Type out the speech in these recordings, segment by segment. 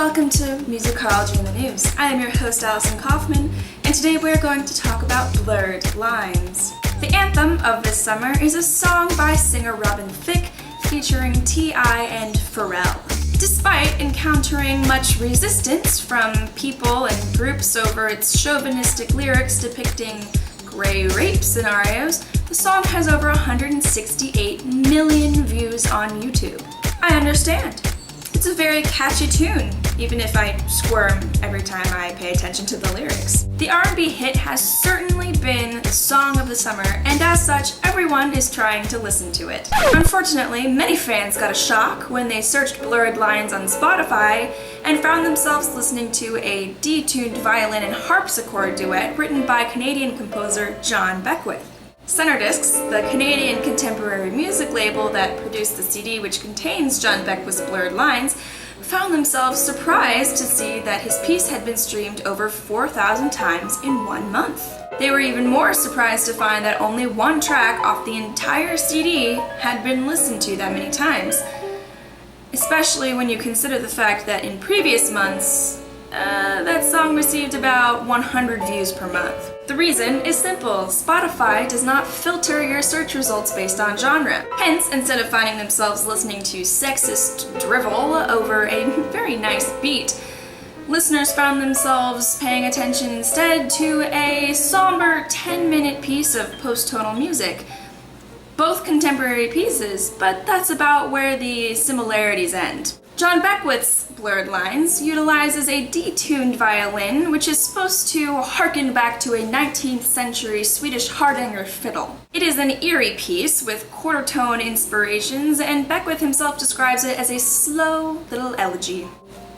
Welcome to Musicology in the News. I am your host, Allison Kaufman, and today we're going to talk about Blurred Lines. The anthem of this summer is a song by singer Robin Thicke featuring T.I. and Pharrell. Despite encountering much resistance from people and groups over its chauvinistic lyrics depicting gray rape scenarios, the song has over 168 million views on YouTube. I understand. It's a very catchy tune, even if I squirm every time I pay attention to the lyrics. The R&B hit has certainly been the song of the summer, and as such, everyone is trying to listen to it. Unfortunately, many fans got a shock when they searched Blurred Lines on Spotify and found themselves listening to a detuned violin and harpsichord duet written by Canadian composer John Beckwith. Centerdiscs, the Canadian contemporary music label that produced the CD which contains John Beckwith's Blurred Lines, found themselves surprised to see that his piece had been streamed over 4,000 times in 1 month. They were even more surprised to find that only one track off the entire CD had been listened to that many times, especially when you consider the fact that in previous months, that song received about 100 views per month. The reason is simple. Spotify does not filter your search results based on genre. Hence, instead of finding themselves listening to sexist drivel over a very nice beat, listeners found themselves paying attention instead to a somber 10-minute piece of post-tonal music. Both contemporary pieces, but that's about where the similarities end. John Beckwith's Blurred Lines utilizes a detuned violin, which is supposed to harken back to a 19th century Swedish Hardanger fiddle. It is an eerie piece with quarter-tone inspirations, and Beckwith himself describes it as a slow little elegy.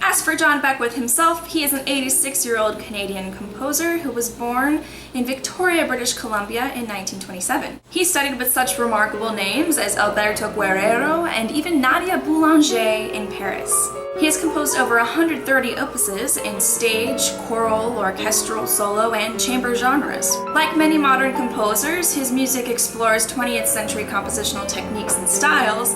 As for John Beckwith himself, he is an 86-year-old Canadian composer who was born in Victoria, British Columbia in 1927. He studied with such remarkable names as Alberto Guerrero and even Nadia Boulanger in Paris. He has composed over 130 opuses in stage, choral, orchestral, solo, and chamber genres. Like many modern composers, his music explores 20th century compositional techniques and styles,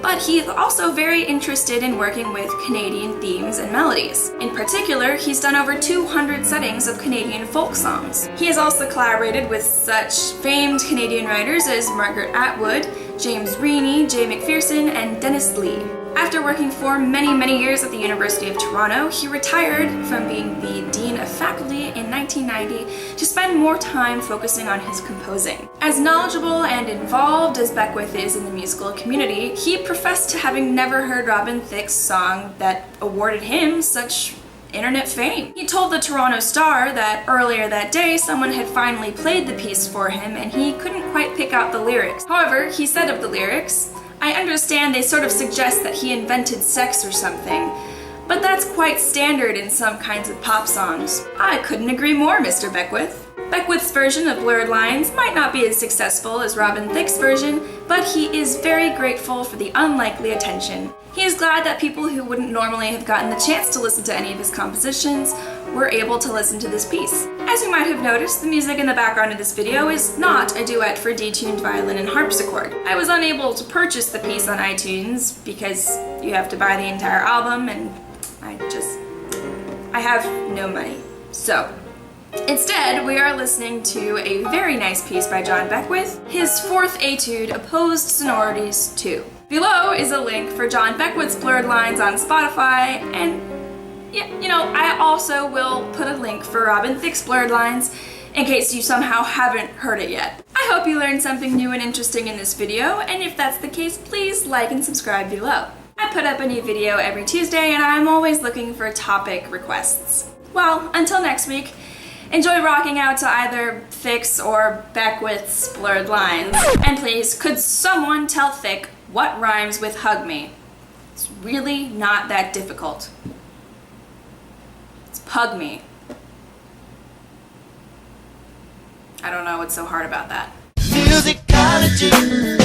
but he is also very interested in working with Canadian themes and melodies. In particular, he's done over 200 settings of Canadian folk songs. He has also collaborated with such famed Canadian writers as Margaret Atwood, James Reaney, Jay McPherson, and Dennis Lee. After working for many years at the University of Toronto, he retired from being the Dean of Faculty in 1990 to spend more time focusing on his composing. As knowledgeable and involved as Beckwith is in the musical community, he professed to having never heard Robin Thicke's song that awarded him such internet fame. He told the Toronto Star that earlier that day someone had finally played the piece for him and he couldn't quite pick out the lyrics. However, he said of the lyrics, "I understand they sort of suggest that he invented sex or something, but that's quite standard in some kinds of pop songs." I couldn't agree more, Mr. Beckwith. Beckwith's version of Blurred Lines might not be as successful as Robin Thicke's version, but he is very grateful for the unlikely attention. He is glad that people who wouldn't normally have gotten the chance to listen to any of his compositions were able to listen to this piece. As you might have noticed, the music in the background of this video is not a duet for detuned violin and harpsichord. I was unable to purchase the piece on iTunes because you have to buy the entire album and I have no money. So, instead, we are listening to a very nice piece by John Beckwith, his fourth etude, Opposed Sonorities 2. Below is a link for John Beckwith's Blurred Lines on Spotify, and I also will put a link for Robin Thicke's Blurred Lines in case you somehow haven't heard it yet. I hope you learned something new and interesting in this video, and if that's the case, please like and subscribe below. I put up a new video every Tuesday, and I'm always looking for topic requests. Well, until next week, enjoy rocking out to either Thicke's or Beckwith's Blurred Lines. And please, could someone tell Thicke what rhymes with hug me? It's really not that difficult. It's pug me. I don't know what's so hard about that. Musicology.